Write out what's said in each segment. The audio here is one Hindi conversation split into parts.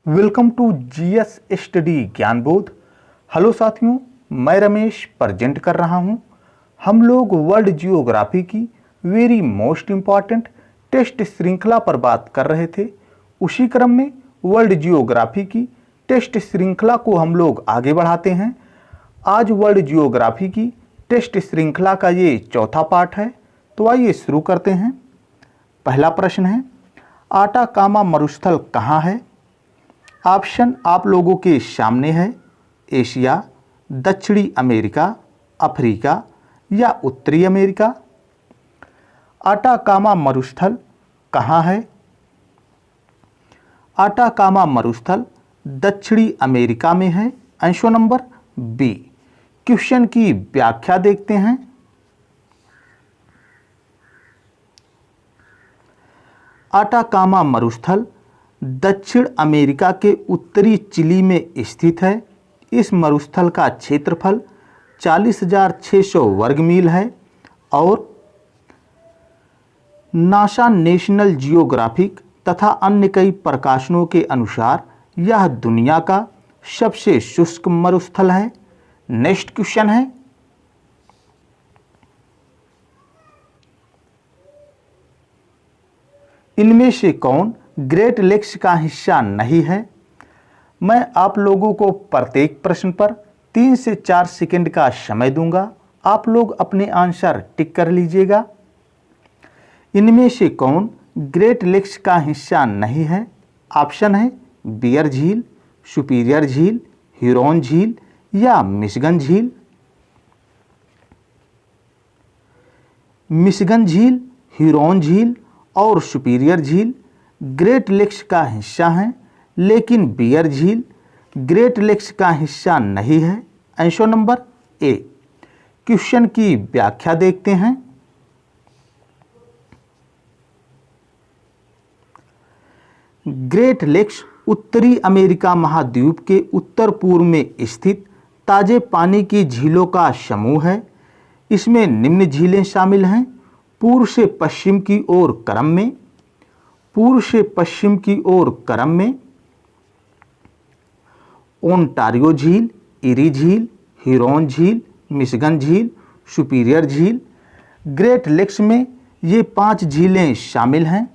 Welcome to GS study Gyanbodh. Hello साथियों, मैं रमेश प्रेजेंट कर रहा हूं। हम लोग वर्ल्ड जियोग्राफी की वेरी मोस्ट इम्पॉर्टेंट टेस्ट श्रृंखला पर बात कर रहे थे। उसी क्रम में वर्ल्ड जियोग्राफी की टेस्ट श्रृंखला को हम लोग आगे बढ़ाते हैं। आज वर्ल्ड जियोग्राफी की टेस्ट श्रृंखला का ये चौथा पार्ट है, तो आइए शुरू करते हैं। पहला प्रश्न है, आटाकामा मरुस्थल कहाँ है? ऑप्शन आप लोगों के सामने है। एशिया, दक्षिणी अमेरिका, अफ्रीका या उत्तरी अमेरिका। आटाकामा मरुस्थल कहाँ है? आटाकामा मरुस्थल दक्षिणी अमेरिका में है। Answer number B. क्वेश्चन की व्याख्या देखते हैं। आटाकामा मरुस्थल दक्षिण अमेरिका के उत्तरी चिली में स्थित है। इस मरुस्थल का क्षेत्रफल 40,600 वर्ग मील है और नासा नेशनल जियोग्राफिक तथा अन्य कई प्रकाशनों के अनुसार यह दुनिया का सबसे शुष्क मरुस्थल है। नेक्स्ट क्वेश्चन है, इनमें से कौन ग्रेट लेक्स का हिस्सा नहीं है? मैं आप लोगों को प्रत्येक प्रश्न पर 3 से 4 सेकंड का समय दूंगा। आप लोग अपने आंसर टिक कर लीजिएगा। इनमें से कौन ग्रेट लेक्स का हिस्सा नहीं है? ऑप्शन है बियर झील, सुपीरियर झील, ह्यूरॉन झील या मिशिगन झील। मिशिगन झील, ह्यूरॉन झील और सुपीरियर झील ग्रेट लेक्स का हिस्सा हैं, लेकिन बियर झील ग्रेट लेक्स का हिस्सा नहीं है। Answer number A. क्वेश्चन की व्याख्या देखते हैं। ग्रेट लेक्स उत्तरी अमेरिका महाद्वीप के उत्तर पूर्व में स्थित ताजे पानी की झीलों का समूह है। इसमें निम्न झीलें शामिल हैं। पूर्व से पश्चिम की ओर क्रम में ओंटारियो झील, इरी झील, ह्यूरॉन झील, मिशिगन झील, सुपीरियर झील। ग्रेट लेक्स में ये 5 झीलें शामिल हैं।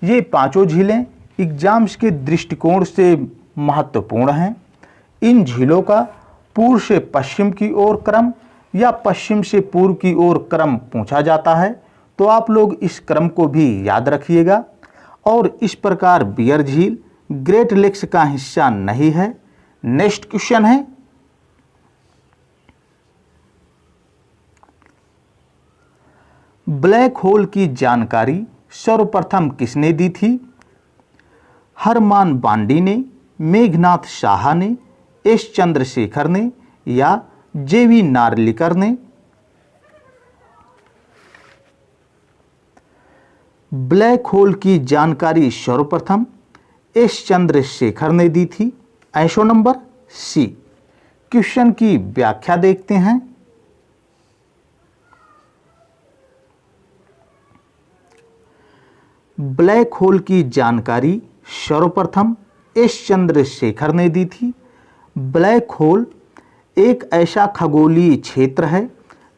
ये पांचों झीलें एग्जाम्स के दृष्टिकोण से महत्वपूर्ण हैं। इन झीलों का पूर्व से पश्चिम की ओर क्रम या पश्चिम से पूर्व की ओर क्रम पूछा जाता है, तो आप लोग इस क्रम को भी याद रखिएगा। और इस प्रकार बियर झील ग्रेट लेक्स का हिस्सा नहीं है। नेक्स्ट क्वेश्चन है, ब्लैक होल की जानकारी सर्वप्रथम किसने दी थी? हरमान बांडी ने, मेघनाथ साहा ने, एस चंद्रशेखर ने या जेवी नार्लिकर ने? ब्लैक होल की जानकारी सर्वप्रथम एस चंद्रशेखर ने दी थी। Answer number C. क्वेश्चन की व्याख्या देखते हैं। ब्लैक होल की जानकारी सर्वप्रथम एस चंद्रशेखर ने दी थी। ब्लैक होल एक ऐसा खगोलीय क्षेत्र है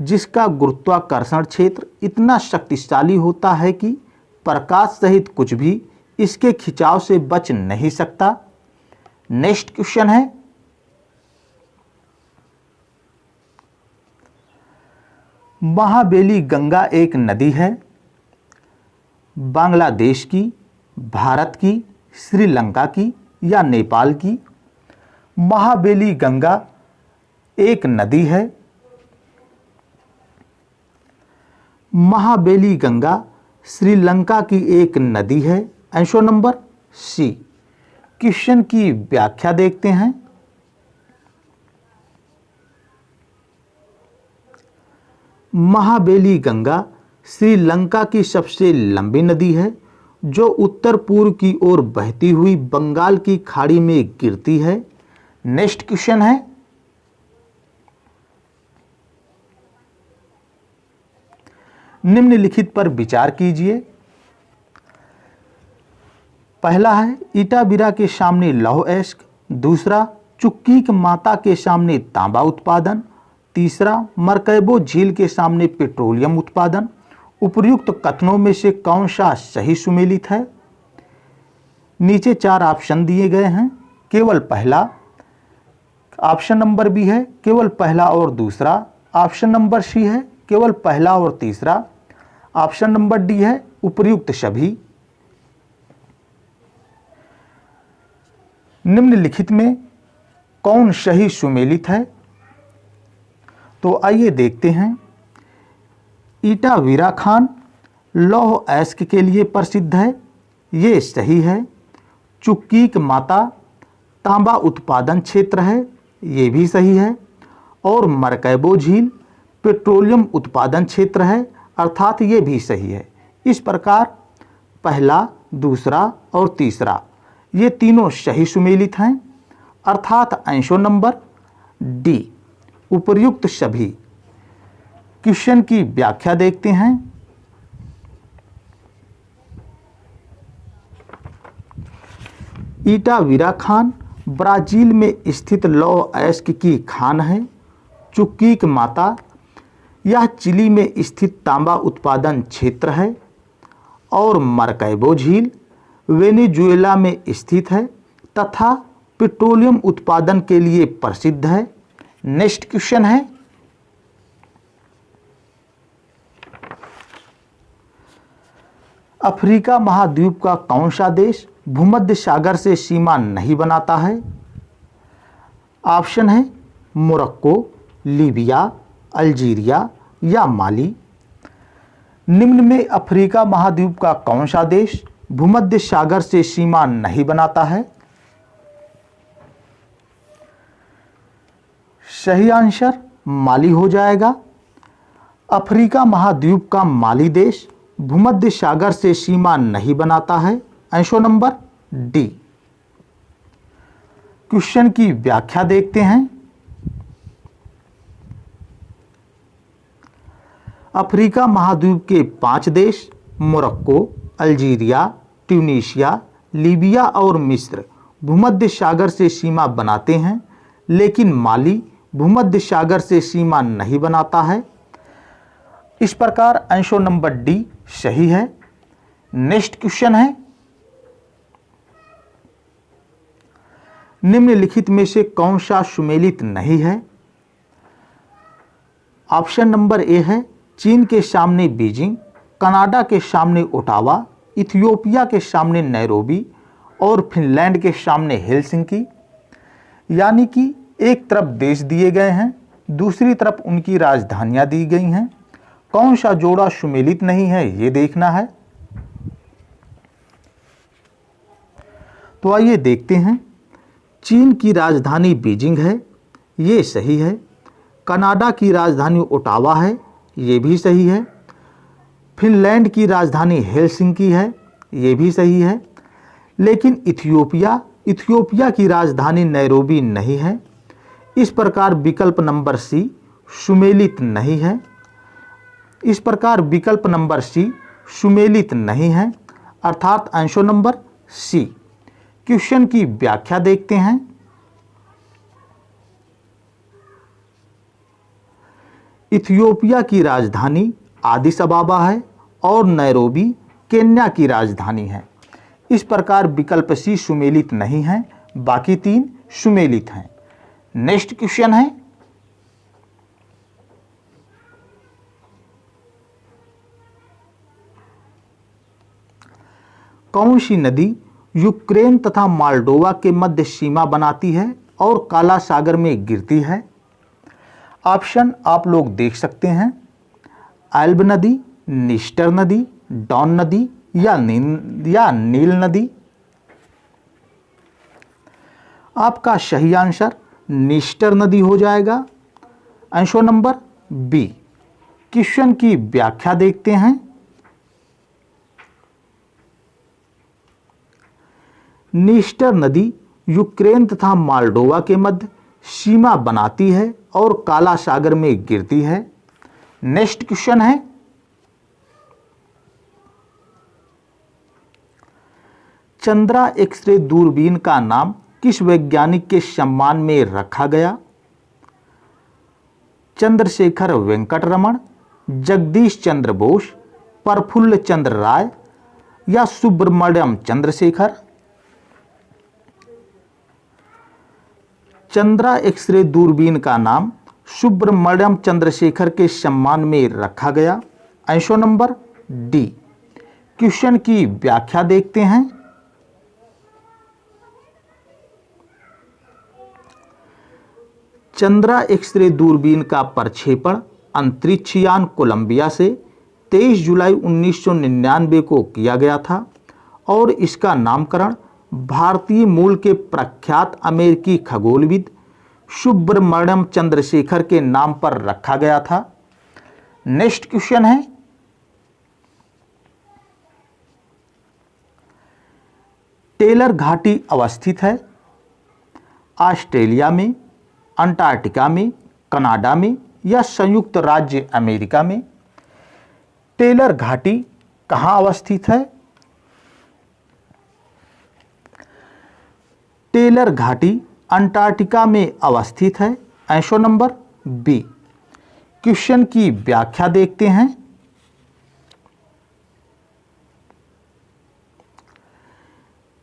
जिसका गुरुत्वाकर्षण क्षेत्र इतना शक्तिशाली होता है कि प्रकाश सहित कुछ भी इसके खिंचाव से बच नहीं सकता। नेक्स्ट क्वेश्चन है, महाबेली गंगा एक नदी है। बांग्लादेश की, भारत की, श्रीलंका की या नेपाल की? महाबेली गंगा एक नदी है। महाबेली गंगा श्रीलंका की एक नदी है। Answer number C. क्वेश्चन की व्याख्या देखते हैं। महाबेली गंगा श्रीलंका की सबसे लंबी नदी है जो उत्तर पूर्व की ओर बहती हुई बंगाल की खाड़ी में गिरती है। नेक्स्ट क्वेश्चन है, निम्नलिखित पर विचार कीजिए। पहला है इटाबिरा के सामने लौह अयस्क, दूसरा चुक्कीक माता के सामने तांबा उत्पादन, तीसरा मरकैबो झील के सामने पेट्रोलियम उत्पादन। उपर्युक्त कथनों में से कौन सा सही सुमेलित है? नीचे 4 ऑप्शन दिए गए हैं, केवल पहला। ऑप्शन नंबर बी है केवल पहला और दूसरा। ऑप्शन नंबर सी है केवल पहला और तीसरा। ऑप्शन नंबर डी है उपर्युक्त सभी। निम्नलिखित में कौन सही सुमेलित है? तो आइए देखते हैं। इटावीरा खान लौह अयस्क के लिए प्रसिद्ध है, ये सही है। चुक्कीक माता तांबा उत्पादन क्षेत्र है, ये भी सही है। और मरकैबो झील पेट्रोलियम उत्पादन क्षेत्र है, अर्थात ये भी सही है। इस प्रकार पहला, दूसरा और तीसरा ये तीनों सही सुमेलित हैं, अर्थात आंसर नंबर डी उपर्युक्त सभी। क्वेश्चन की व्याख्या देखते हैं। इटावीरा खान ब्राजील में स्थित लौह अयस्क की खान है। चुक्कीक माता यह चिली में स्थित तांबा उत्पादन क्षेत्र है। और मरकैबो झील वेनेजुएला में स्थित है तथा पेट्रोलियम उत्पादन के लिए प्रसिद्ध है। नेक्स्ट क्वेश्चन है, अफ्रीका महाद्वीप का कौन सा देश भूमध्य सागर से सीमा नहीं बनाता है? ऑप्शन है मोरक्को, लीबिया, अल्जीरिया या माली। निम्न में अफ्रीका महाद्वीप का कौन सा देश भूमध्य सागर से सीमा नहीं बनाता है? सही आंसर माली हो जाएगा। अफ्रीका महाद्वीप का माली देश भूमध्य सागर से सीमा नहीं बनाता है, आंसर नंबर डी। क्वेश्चन की व्याख्या देखते हैं। अफ्रीका महाद्वीप के 5 देश मोरक्को, अल्जीरिया, ट्यूनीशिया, लीबिया और मिस्र भूमध्य सागर से सीमा बनाते हैं, लेकिन माली भूमध्य सागर से सीमा नहीं बनाता है। इस प्रकार आंसर नंबर डी सही है। नेक्स्ट क्वेश्चन है, निम्नलिखित में से कौन सा सुमेलित नहीं है? ऑप्शन नंबर ए है चीन के सामने बीजिंग, कनाडा के सामने ओटावा, इथियोपिया के सामने नैरोबी और फिनलैंड के सामने हेलसिंकी। यानी कि एक तरफ देश दिए गए हैं, दूसरी तरफ उनकी राजधानियां दी गई हैं। कौन सा जोड़ा सुमेलित नहीं है ये देखना है। तो आइए देखते हैं। चीन की राजधानी बीजिंग है, ये सही है। कनाडा की राजधानी ओटावा है, ये भी सही है। फिनलैंड की राजधानी हेलसिंकी है, ये भी सही है। लेकिन इथियोपिया की राजधानी नैरोबी नहीं है। इस प्रकार विकल्प नंबर सी सुमेलित नहीं है। इस प्रकार विकल्प नंबर सी सुमेलित नहीं है, अर्थात आंसर नंबर सी। क्वेश्चन की व्याख्या देखते हैं। इथियोपिया की राजधानी आदिस अबाबा है और नैरोबी केन्या की राजधानी है। इस प्रकार विकल्प सी सुमेलित नहीं है, बाकी 3 सुमेलित हैं। नेक्स्ट क्वेश्चन है, कौन सी नदी यूक्रेन तथा मोल्डोवा के मध्य सीमा बनाती है और काला सागर में गिरती है? ऑप्शन आप लोग देख सकते हैं। एल्ब नदी, निस्टर नदी, डॉन नदी या नील नदी। आपका सही आंसर निस्टर नदी हो जाएगा, आंसर नंबर बी। क्वेश्चन की व्याख्या देखते हैं। निस्टर नदी यूक्रेन तथा मोल्डोवा के मध्य सीमा बनाती है और काला सागर में गिरती है। नेक्स्ट क्वेश्चन है, चंद्रा एक्सरे दूरबीन का नाम किस वैज्ञानिक के सम्मान में रखा गया? चंद्रशेखर वेंकट रमन, जगदीश चंद्र बोस, प्रफुल्ल चंद्र राय या सुब्रमण्यम चंद्रशेखर? चंद्रा एक्सरे दूरबीन का नाम सुब्रमण्यम चंद्रशेखर के सम्मान में रखा गया। Answer number D. क्वेश्चन की व्याख्या देखते हैं। चंद्रा एक्सरे दूरबीन का प्रक्षेपण अंतरिक्ष यान कोलंबिया से 23 जुलाई 1999 को किया गया था और इसका नामकरण भारतीय मूल के प्रख्यात अमेरिकी खगोलविद सुब्रमण्यम चंद्रशेखर के नाम पर रखा गया था। नेक्स्ट क्वेश्चन है, टेलर घाटी अवस्थित है ऑस्ट्रेलिया में, अंटार्कटिका में, कनाडा में या संयुक्त राज्य अमेरिका में? टेलर घाटी कहां अवस्थित है? टेलर घाटी अंटार्कटिका में अवस्थित है। Answer number B. क्वेश्चन की व्याख्या देखते हैं।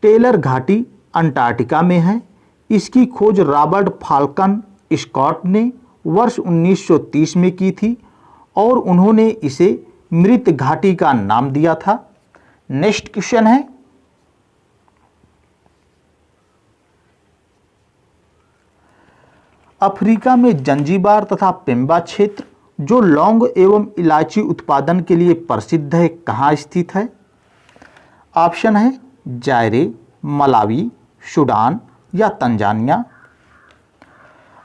टेलर घाटी अंटार्कटिका में है। इसकी खोज रॉबर्ट फाल्कन स्कॉट ने वर्ष 1930 में की थी और उन्होंने इसे मृत घाटी का नाम दिया था। नेक्स्ट क्वेश्चन है, अफ्रीका में जंजीबार तथा पेम्बा क्षेत्र जो लौंग एवं इलायची उत्पादन के लिए प्रसिद्ध है, कहाँ स्थित है? ऑप्शन है जायरे, मलावी, सूडान या तंजानिया।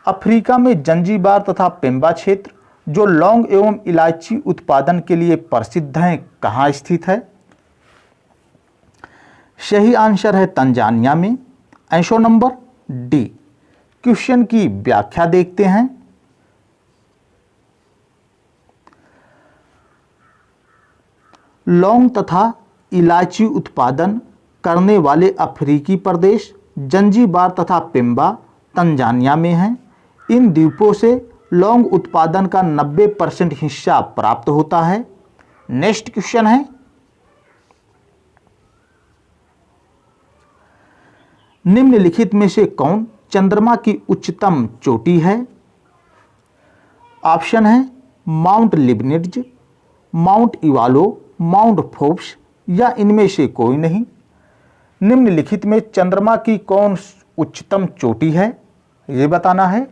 अफ्रीका में जंजीबार तथा पेम्बा क्षेत्र जो लौंग एवं इलायची उत्पादन के लिए प्रसिद्ध हैं, कहाँ स्थित है? सही आंसर है तंजानिया में। Answer number D. क्वेश्चन की व्याख्या देखते हैं। लौंग तथा इलायची उत्पादन करने वाले अफ्रीकी प्रदेश जंजीबार तथा पेम्बा तंजानिया में हैं। इन द्वीपों से लौंग उत्पादन का 90% हिस्सा प्राप्त होता है। नेक्स्ट क्वेश्चन है, निम्नलिखित में से कौन चंद्रमा की उच्चतम चोटी है? ऑप्शन है माउंट लिबनिट्ज, माउंट इवालो, माउंट फोर्ब्स या इनमें से कोई नहीं। निम्नलिखित में चंद्रमा की कौन उच्चतम चोटी है, यह बताना है।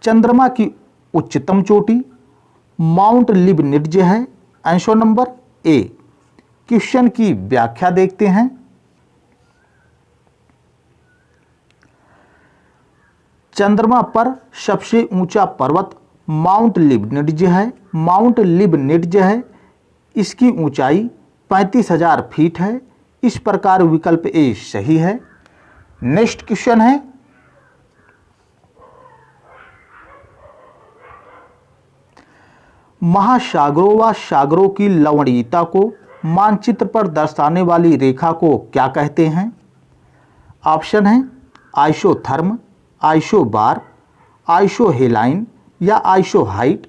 चंद्रमा की उच्चतम चोटी माउंट लिबनिट्ज है। Answer number A. क्वेश्चन की व्याख्या देखते हैं। चंद्रमा पर सबसे ऊंचा पर्वत माउंट लिबनिट्ज है। माउंट लिबनिट्ज है, इसकी ऊंचाई 35,000 फीट है। इस प्रकार विकल्प ए सही है। नेक्स्ट क्वेश्चन है, महासागरों व सागरों की लवणीयता को मानचित्र पर दर्शाने वाली रेखा को क्या कहते हैं? ऑप्शन है आइसोथर्म, आइसोबार, आइसोहेलाइन या आइसोहाइट।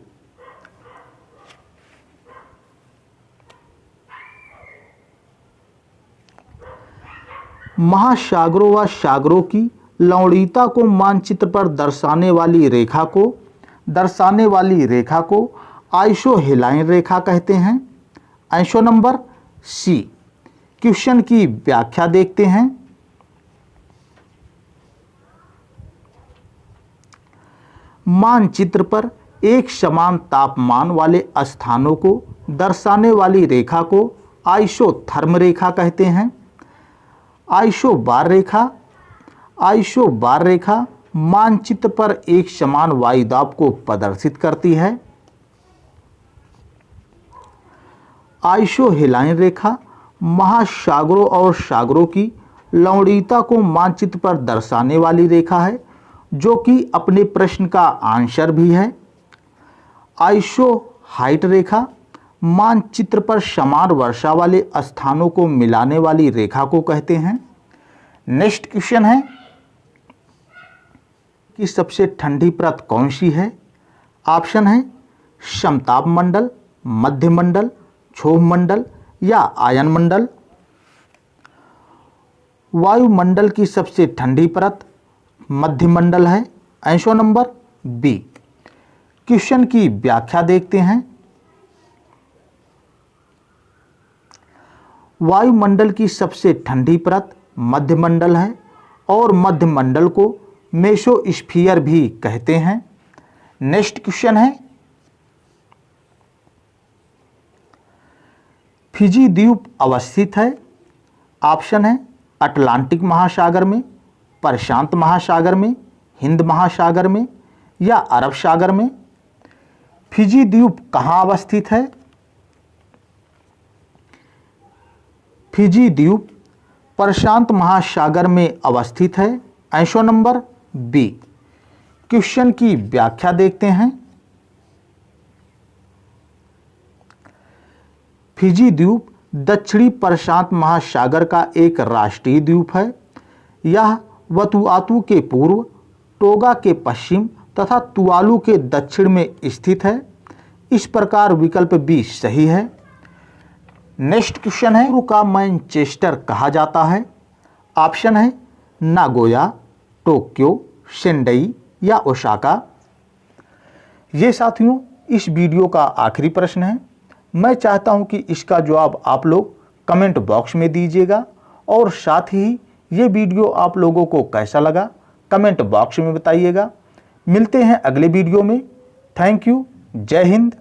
महासागरों व सागरों की लवणीयता को मानचित्र पर दर्शाने वाली रेखा को आइसोहेलाइन रेखा कहते हैं। Answer number C. क्वेश्चन की व्याख्या देखते हैं। मानचित्र पर एक समान तापमान वाले स्थानों को दर्शाने वाली रेखा को आइसोथर्म रेखा कहते हैं। आइसोबार रेखा मानचित्र पर एक समान वायुदाब को प्रदर्शित करती है। आइसोहेलाइन रेखा महासागरों और सागरों की लवणीयता को मानचित्र पर दर्शाने वाली रेखा है, जो कि अपने प्रश्न का आंसर भी है। आइसोहाइट रेखा मानचित्र पर समान वर्षा वाले स्थानों को मिलाने वाली रेखा को कहते हैं। नेक्स्ट क्वेश्चन है कि सबसे ठंडी परत कौन सी है? ऑप्शन है समताप मंडल, मध्य मंडल, क्षोभ मंडल या आयन मंडल। वायुमंडल की सबसे ठंडी परत मध्य मंडल है। Answer number B. क्वेश्चन की व्याख्या देखते हैं। वायुमंडल की सबसे ठंडी परत मध्य मंडल है और मध्य मंडल को मेसोस्फीयर भी कहते हैं। नेक्स्ट क्वेश्चन है फिजी द्वीप अवस्थित है। ऑप्शन है अटलांटिक महासागर में, प्रशांत महासागर में, हिंद महासागर में या अरब सागर में। फिजी द्वीप कहाँ अवस्थित है? फिजी द्वीप प्रशांत महासागर में अवस्थित है। Answer number B. क्वेश्चन की व्याख्या देखते हैं। फिजी द्वीप दक्षिणी प्रशांत महासागर का एक राष्ट्रीय द्वीप है। यह वतुआतु के पूर्व, टोगा के पश्चिम तथा तुवालू के दक्षिण में स्थित है। इस प्रकार विकल्प बी सही है। नेक्स्ट क्वेश्चन है पूर्व का मैनचेस्टर कहा जाता है। ऑप्शन है नागोया, टोक्यो, सेंडई या ओसाका। ये साथियों इस वीडियो का आखिरी प्रश्न है। मैं चाहता हूं कि इसका जवाब आप लोग कमेंट बॉक्स में दीजिएगा और साथ ही ये वीडियो आप लोगों को कैसा लगा कमेंट बॉक्स में बताइएगा। मिलते हैं अगले वीडियो में। Thank you. जय हिंद।